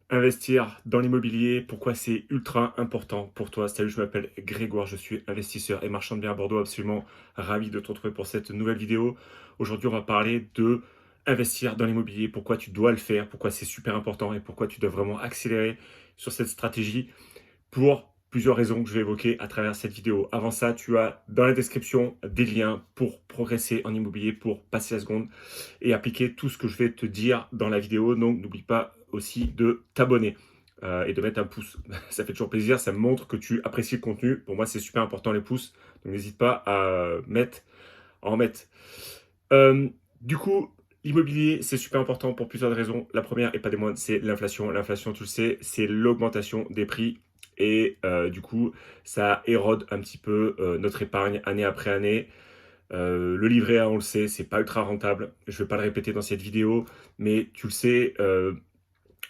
Investir dans l'immobilier, pourquoi c'est ultra important pour toi? Salut, je m'appelle Grégoire, je suis investisseur et marchand de biens à Bordeaux, absolument ravi de te retrouver pour cette nouvelle vidéo. Aujourd'hui, on va parler de investir dans l'immobilier, pourquoi tu dois le faire, pourquoi c'est super important et pourquoi tu dois vraiment accélérer sur cette stratégie pour plusieurs raisons que je vais évoquer à travers cette vidéo. Avant ça, tu as dans la description des liens pour progresser en immobilier, pour passer la seconde et appliquer tout ce que je vais te dire dans la vidéo. Donc, n'oublie pas aussi de t'abonner et de mettre un pouce. Ça fait toujours plaisir, ça me montre que tu apprécies le contenu. Pour moi, c'est super important les pouces. Donc, n'hésite pas à en mettre. Euh, du coup, l'immobilier, c'est super important pour plusieurs raisons. La première, et pas des moindres, c'est l'inflation. L'inflation, tu le sais, c'est l'augmentation des prix. Et du coup, ça érode un petit peu notre épargne année après année. Le livret A, on le sait, c'est pas ultra rentable. Je vais pas le répéter dans cette vidéo, mais tu le sais,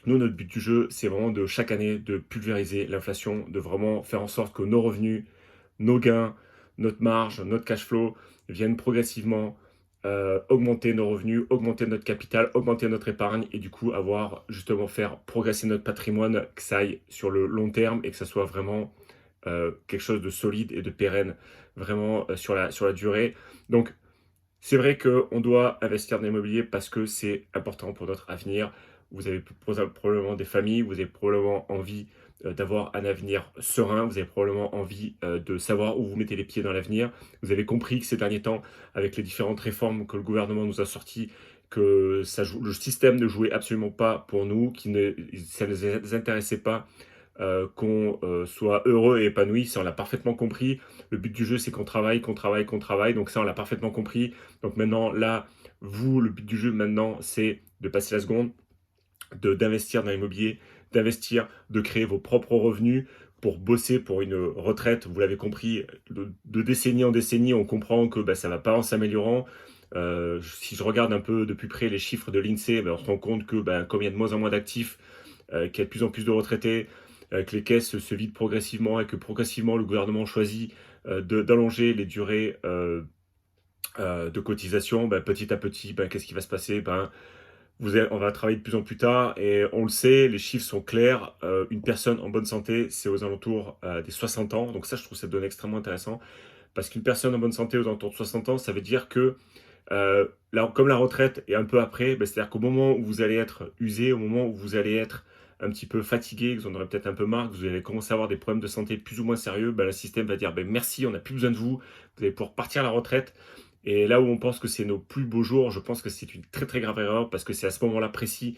nous, notre but du jeu, c'est vraiment de chaque année de pulvériser l'inflation, de vraiment faire en sorte que nos revenus, nos gains, notre marge, notre cash flow viennent progressivement augmenter nos revenus, augmenter notre capital, augmenter notre épargne et du coup avoir justement faire progresser notre patrimoine, que ça aille sur le long terme et que ça soit vraiment quelque chose de solide et de pérenne, vraiment sur la durée. Donc, c'est vrai qu'on doit investir dans l'immobilier parce que c'est important pour notre avenir. Vous avez probablement des familles, vous avez probablement envie d'avoir un avenir serein, vous avez probablement envie de savoir où vous mettez les pieds dans l'avenir. vous avez compris que ces derniers temps, avec les différentes réformes que le gouvernement nous a sorties, que le système ne jouait absolument pas pour nous, ça ne les intéressait pas qu'on soit heureux et épanoui. Ça, on l'a parfaitement compris. Le but du jeu, c'est qu'on travaille, qu'on travaille, qu'on travaille. Donc ça, on l'a parfaitement compris. Donc maintenant, là, vous, le but du jeu maintenant, c'est de passer la seconde, d'investir dans l'immobilier, d'investir, de créer vos propres revenus pour bosser pour une retraite. Vous l'avez compris, de décennie en décennie, on comprend que ça ne va pas en s'améliorant. Si je regarde un peu de plus près les chiffres de l'INSEE, on se rend compte que comme il y a de moins en moins d'actifs, qu'il y a de plus en plus de retraités, que les caisses se vident progressivement et que progressivement le gouvernement choisit d'allonger les durées de cotisation, petit à petit, qu'est-ce qui va se passer? On va travailler de plus en plus tard et on le sait, les chiffres sont clairs. Une personne en bonne santé, c'est aux alentours des 60 ans. Donc ça, je trouve cette donnée extrêmement intéressant parce qu'une personne en bonne santé aux alentours de 60 ans, ça veut dire que comme la retraite est un peu après, c'est-à-dire qu'au moment où vous allez être usé, au moment où vous allez être un petit peu fatigué, que vous en aurez peut-être un peu marre, que vous allez commencer à avoir des problèmes de santé plus ou moins sérieux, le système va dire merci, on n'a plus besoin de vous, vous allez pouvoir partir à la retraite. Et là où on pense que c'est nos plus beaux jours, je pense que c'est une très très grave erreur parce que c'est à ce moment-là précis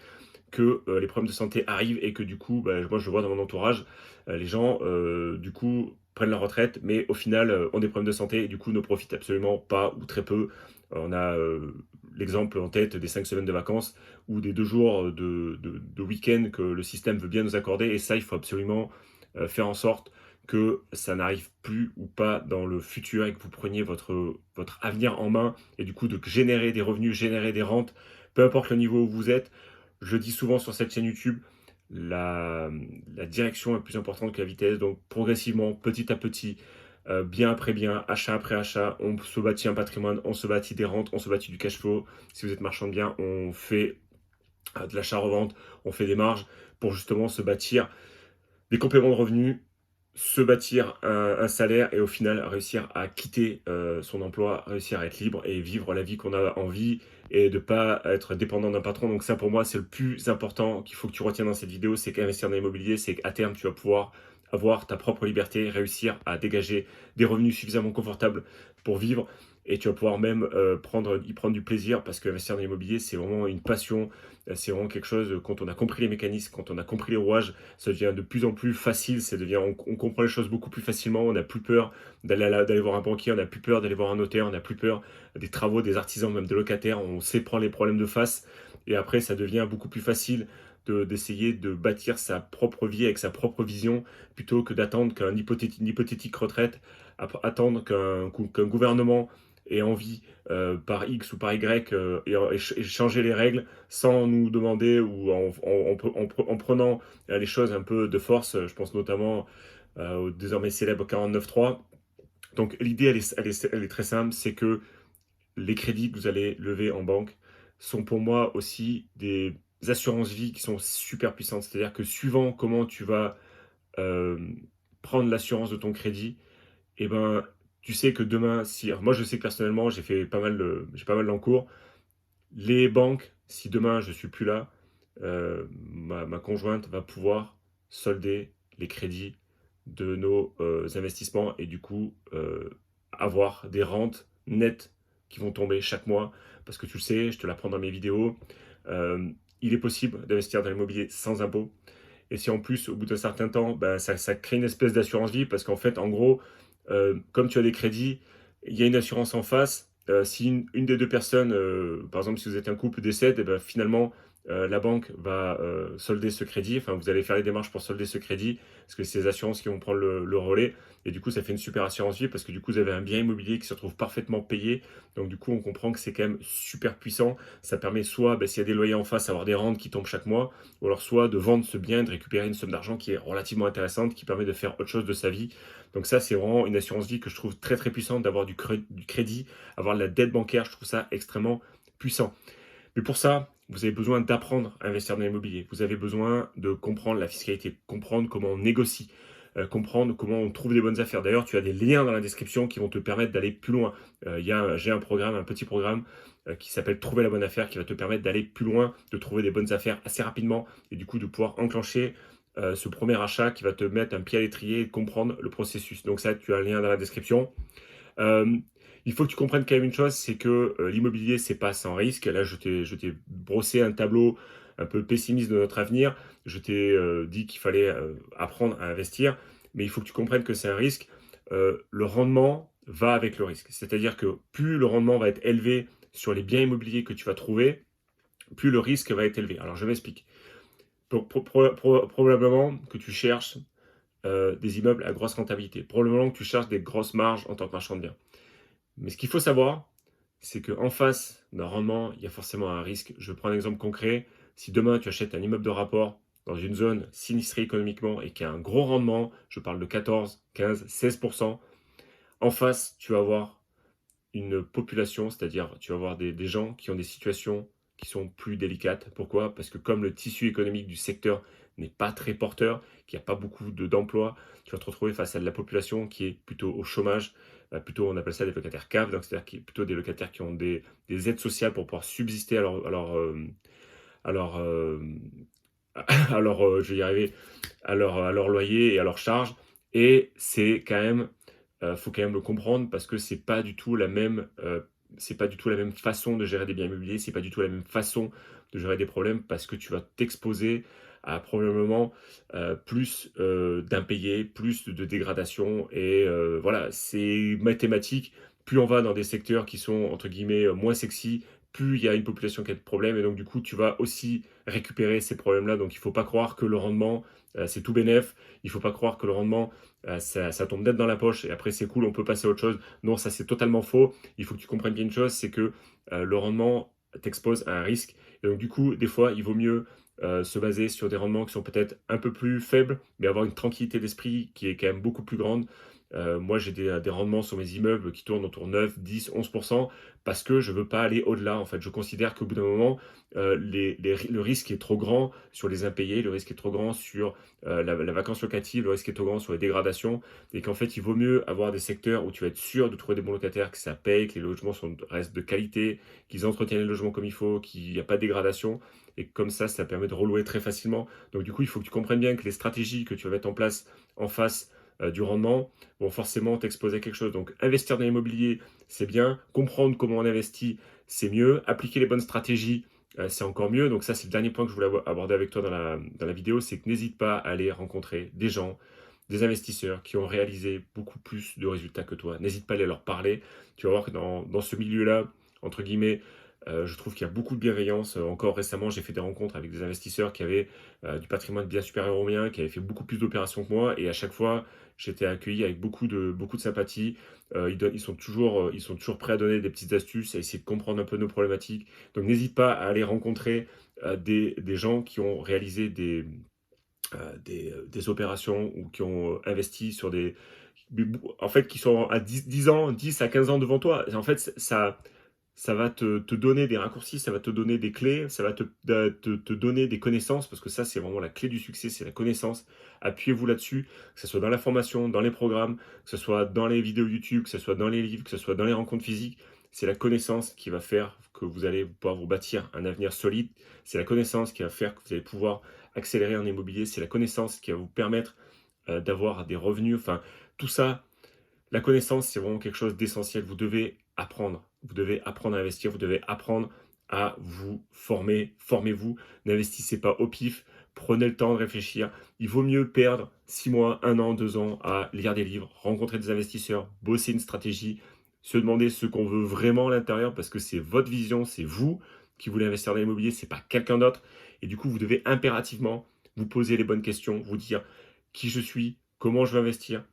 que les problèmes de santé arrivent et que du coup, moi je le vois dans mon entourage, les gens du coup prennent leur retraite, mais au final ont des problèmes de santé et du coup ne profitent absolument pas ou très peu. On a l'exemple en tête des 5 semaines de vacances ou des 2 jours de week-end que le système veut bien nous accorder et ça, il faut absolument faire en sorte que ça n'arrive plus ou pas dans le futur et que vous preniez votre avenir en main et du coup de générer des revenus, générer des rentes, peu importe le niveau où vous êtes. Je le dis souvent sur cette chaîne YouTube, la, la direction est plus importante que la vitesse, donc progressivement, petit à petit, bien après bien, achat après achat, on se bâtit un patrimoine, on se bâtit des rentes, on se bâtit du cash flow. Si vous êtes marchand de biens, on fait de l'achat-revente, on fait des marges pour justement se bâtir des compléments de revenus, se bâtir un salaire et au final réussir à quitter son emploi, réussir à être libre et vivre la vie qu'on a envie et de ne pas être dépendant d'un patron. Donc ça pour moi c'est le plus important qu'il faut que tu retiennes dans cette vidéo, c'est qu'investir dans l'immobilier, c'est qu'à terme tu vas pouvoir avoir ta propre liberté, réussir à dégager des revenus suffisamment confortables pour vivre et tu vas pouvoir même y prendre du plaisir parce qu'investir dans l'immobilier c'est vraiment une passion, c'est vraiment quelque chose, quand on a compris les mécanismes, quand on a compris les rouages, ça devient de plus en plus facile, on comprend les choses beaucoup plus facilement, on n'a plus peur d'aller voir un banquier, on n'a plus peur d'aller voir un notaire, on n'a plus peur des travaux, des artisans, même des locataires, on sait prendre les problèmes de face, et après ça devient beaucoup plus facile d'essayer de bâtir sa propre vie avec sa propre vision, plutôt que d'attendre une hypothétique retraite, attendre qu'un gouvernement ait envie par X ou par Y et changer les règles sans nous demander ou en prenant les choses un peu de force. Je pense notamment au désormais célèbre 49.3. Donc l'idée, elle est très simple, c'est que les crédits que vous allez lever en banque sont pour moi aussi assurances vie qui sont super puissantes. C'est-à-dire que suivant comment tu vas prendre l'assurance de ton crédit, et ben, tu sais que demain, si alors moi je sais que personnellement, j'ai pas mal d'encours. Les banques, si demain je suis plus là, ma conjointe va pouvoir solder les crédits de nos, investissements et du coup, avoir des rentes nettes qui vont tomber chaque mois. Parce que tu le sais, je te l'apprends dans mes vidéos, il est possible d'investir dans l'immobilier sans impôt. Et si en plus, au bout d'un certain temps, bah, ça crée une espèce d'assurance vie parce qu'en fait, en gros, comme tu as des crédits, il y a une assurance en face. Si une des deux personnes, par exemple, si vous êtes un couple, décède, et ben, finalement, la banque va solder ce crédit. Enfin, vous allez faire les démarches pour solder ce crédit parce que c'est les assurances qui vont prendre le relais. Et du coup, ça fait une super assurance vie parce que du coup, vous avez un bien immobilier qui se retrouve parfaitement payé. Donc, du coup, on comprend que c'est quand même super puissant. Ça permet soit, bah, s'il y a des loyers en face, d'avoir des rentes qui tombent chaque mois, ou alors soit de vendre ce bien, de récupérer une somme d'argent qui est relativement intéressante, qui permet de faire autre chose de sa vie. Donc ça, c'est vraiment une assurance vie que je trouve très très puissante, d'avoir du crédit, avoir de la dette bancaire, je trouve ça extrêmement puissant. Mais pour ça, vous avez besoin d'apprendre à investir dans l'immobilier. Vous avez besoin de comprendre la fiscalité, comprendre comment on négocie, comprendre comment on trouve des bonnes affaires. D'ailleurs, tu as des liens dans la description qui vont te permettre d'aller plus loin. J'ai un programme, un petit programme qui s'appelle Trouver la bonne affaire, qui va te permettre d'aller plus loin, de trouver des bonnes affaires assez rapidement et du coup de pouvoir enclencher ce premier achat qui va te mettre un pied à l'étrier et comprendre le processus. Donc ça, tu as un lien dans la description. Euh, il faut que tu comprennes quand même une chose, c'est que l'immobilier, c'est pas sans risque. Là, je t'ai brossé un tableau un peu pessimiste de notre avenir. Je t'ai dit qu'il fallait apprendre à investir, mais il faut que tu comprennes que c'est un risque. Le rendement va avec le risque. C'est-à-dire que plus le rendement va être élevé sur les biens immobiliers que tu vas trouver, plus le risque va être élevé. Alors, je m'explique. Probablement que tu cherches des immeubles à grosse rentabilité. Probablement que tu cherches des grosses marges en tant que marchand de biens. Mais ce qu'il faut savoir, c'est qu'en face d'un rendement, il y a forcément un risque. Je prends un exemple concret. Si demain tu achètes un immeuble de rapport dans une zone sinistrée économiquement et qui a un gros rendement, je parle de 14, 15, 16%, en face, tu vas avoir une population, c'est-à-dire tu vas avoir des gens qui ont des situations qui sont plus délicates. Pourquoi? Parce que comme le tissu économique du secteur n'est pas très porteur, qu'il n'y a pas beaucoup d'emplois, tu vas te retrouver face à de la population qui est plutôt au chômage, plutôt on appelle ça des locataires caves, donc c'est-à-dire plutôt des locataires qui ont des aides sociales pour pouvoir subsister à leur, je vais y arriver, à leur loyer et à leur charge. Et c'est quand même, faut quand même le comprendre parce que c'est pas du tout la même façon de gérer des biens immobiliers, c'est pas du tout la même façon de gérer des problèmes parce que tu vas t'exposer à probablement plus d'impayés, plus de dégradation et voilà, c'est mathématique. Plus on va dans des secteurs qui sont entre guillemets moins sexy, plus il y a une population qui a de problèmes et donc du coup tu vas aussi récupérer ces problèmes-là. Donc il ne faut pas croire que le rendement c'est tout bénef. Il ne faut pas croire que le rendement ça tombe net dans la poche et après c'est cool, on peut passer à autre chose. Non, ça c'est totalement faux. Il faut que tu comprennes bien une chose, c'est que le rendement t'expose à un risque. Et donc du coup, des fois, il vaut mieux se baser sur des rendements qui sont peut-être un peu plus faibles, mais avoir une tranquillité d'esprit qui est quand même beaucoup plus grande. Moi, j'ai des rendements sur mes immeubles qui tournent autour de 9, 10, 11% parce que je ne veux pas aller au-delà. En fait, je considère qu'au bout d'un moment, le risque est trop grand sur les impayés, le risque est trop grand sur la vacance locative, le risque est trop grand sur les dégradations, et qu'en fait, il vaut mieux avoir des secteurs où tu vas être sûr de trouver des bons locataires, que ça paye, que les logements restent de qualité, qu'ils entretiennent les logements comme il faut, qu'il n'y a pas de dégradation, et comme ça permet de relouer très facilement. Donc du coup, il faut que tu comprennes bien que les stratégies que tu vas mettre en place en face du rendement vont forcément t'exposer à quelque chose. Donc investir dans l'immobilier, c'est bien. Comprendre comment on investit, c'est mieux. Appliquer les bonnes stratégies, c'est encore mieux. Donc ça, c'est le dernier point que je voulais aborder avec toi dans la vidéo, c'est que n'hésite pas à aller rencontrer des gens, des investisseurs qui ont réalisé beaucoup plus de résultats que toi. N'hésite pas à aller leur parler. Tu vas voir que dans ce milieu-là, entre guillemets, je trouve qu'il y a beaucoup de bienveillance. Encore récemment, j'ai fait des rencontres avec des investisseurs qui avaient du patrimoine bien supérieur au mien, qui avaient fait beaucoup plus d'opérations que moi. Et à chaque fois, j'étais accueilli avec beaucoup de sympathie. Ils sont toujours prêts à donner des petites astuces, à essayer de comprendre un peu nos problématiques. Donc n'hésite pas à aller rencontrer des gens qui ont réalisé des opérations ou qui ont investi sur en fait, qui sont à 10 ans, 10 à 15 ans devant toi. En fait, ça va te donner des raccourcis, ça va te donner des clés, ça va te donner des connaissances, parce que ça, c'est vraiment la clé du succès, c'est la connaissance. Appuyez-vous là-dessus, que ce soit dans la formation, dans les programmes, que ce soit dans les vidéos YouTube, que ce soit dans les livres, que ce soit dans les rencontres physiques. C'est la connaissance qui va faire que vous allez pouvoir vous bâtir un avenir solide. C'est la connaissance qui va faire que vous allez pouvoir accélérer en immobilier. C'est la connaissance qui va vous permettre d'avoir des revenus. Enfin, tout ça, la connaissance, c'est vraiment quelque chose d'essentiel. Vous devez apprendre. Vous devez apprendre à investir. Vous devez apprendre à vous former. Formez-vous. N'investissez pas au pif. Prenez le temps de réfléchir. Il vaut mieux perdre 6 mois, 1 an, 2 ans à lire des livres, rencontrer des investisseurs, bosser une stratégie, se demander ce qu'on veut vraiment à l'intérieur parce que c'est votre vision, c'est vous qui voulez investir dans l'immobilier, c'est pas quelqu'un d'autre. Et du coup, vous devez impérativement vous poser les bonnes questions, vous dire qui je suis, comment je veux investir,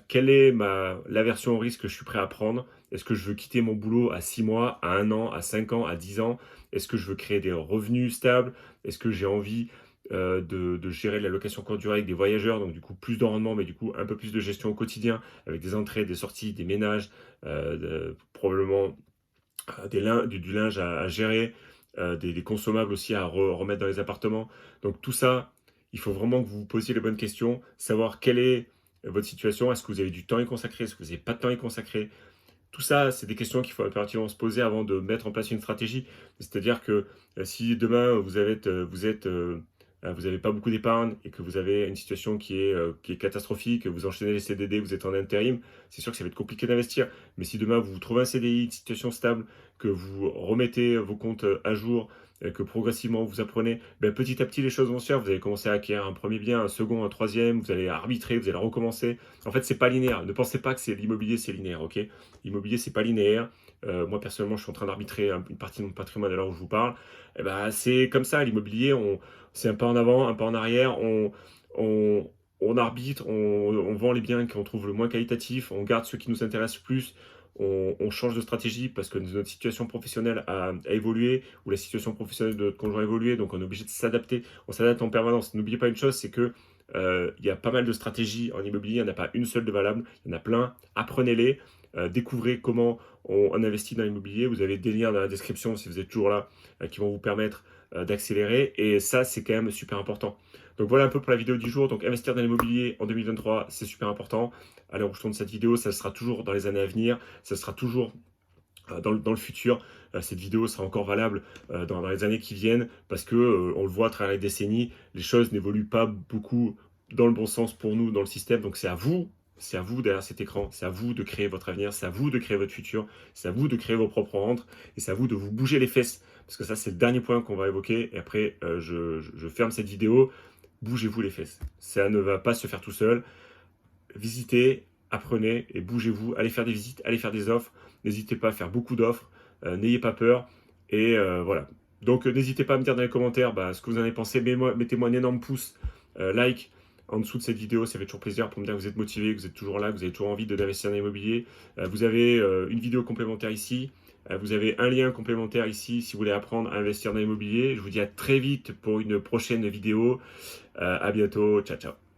quelle est la version au risque que je suis prêt à prendre. Est-ce que je veux quitter mon boulot à 6 mois, à 1 an, à 5 ans, à 10 ans? Est-ce que je veux créer des revenus stables? Est-ce que j'ai envie de gérer la location courte durée avec des voyageurs, donc du coup plus de rendement, mais du coup un peu plus de gestion au quotidien, avec des entrées, des sorties, des ménages, probablement du linge à gérer, des consommables aussi à remettre dans les appartements. Donc tout ça, il faut vraiment que vous vous posiez les bonnes questions, savoir quelle est votre situation, est-ce que vous avez du temps à y consacrer, est-ce que vous n'avez pas de temps à y consacrer. Tout ça, c'est des questions qu'il faut impérativement se poser avant de mettre en place une stratégie. C'est-à-dire que si demain vous avez pas beaucoup d'épargne et que vous avez une situation qui est catastrophique, que vous enchaînez les CDD, vous êtes en intérim, c'est sûr que ça va être compliqué d'investir. Mais si demain vous trouvez un CDI, une situation stable, que vous remettez vos comptes à jour, que progressivement vous apprenez, ben petit à petit les choses vont se faire. Vous allez commencer à acquérir un premier bien, un second, un troisième, vous allez arbitrer, vous allez recommencer. En fait, c'est pas linéaire. Ne pensez pas que c'est l'immobilier, c'est linéaire, ok? L'immobilier, c'est pas linéaire. Moi, personnellement, je suis en train d'arbitrer une partie de mon patrimoine à l'heure où je vous parle. Et ben, c'est comme ça, l'immobilier, c'est un pas en avant, un pas en arrière. On, on arbitre, on vend les biens qu'on trouve le moins qualitatifs, on garde ceux qui nous intéressent plus. On change de stratégie parce que notre situation professionnelle a évolué ou la situation professionnelle de notre conjoint a évolué, donc on est obligé de s'adapter. On s'adapte en permanence. N'oubliez pas une chose, c'est que il y a pas mal de stratégies en immobilier, il n'y en a pas une seule de valable, il y en a plein. Apprenez-les, découvrez comment on investit dans l'immobilier. Vous avez des liens dans la description si vous êtes toujours là qui vont vous permettre d'accélérer. Et ça, c'est quand même super important. Donc voilà un peu pour la vidéo du jour. Donc investir dans l'immobilier en 2023, c'est super important. À l'heure où je tourne cette vidéo, ça sera toujours dans les années à venir. Ça sera toujours dans le futur. Cette vidéo sera encore valable dans les années qui viennent parce que on le voit à travers les décennies, les choses n'évoluent pas beaucoup dans le bon sens pour nous dans le système. Donc c'est à vous derrière cet écran, c'est à vous de créer votre avenir, c'est à vous de créer votre futur, c'est à vous de créer vos propres rentres et c'est à vous de vous bouger les fesses. Parce que ça, c'est le dernier point qu'on va évoquer. Et après, je ferme cette vidéo. Bougez-vous les fesses. Ça ne va pas se faire tout seul. Visitez, apprenez et bougez-vous. Allez faire des visites, allez faire des offres. N'hésitez pas à faire beaucoup d'offres. N'ayez pas peur. Et voilà. Donc, n'hésitez pas à me dire dans les commentaires ce que vous en avez pensé. Mettez-moi un énorme pouce, like en dessous de cette vidéo. Ça fait toujours plaisir pour me dire que vous êtes motivé, que vous êtes toujours là, que vous avez toujours envie d'investir dans l'immobilier. Vous avez une vidéo complémentaire ici. Vous avez un lien complémentaire ici si vous voulez apprendre à investir dans l'immobilier. Je vous dis à très vite pour une prochaine vidéo. À bientôt. Ciao, ciao.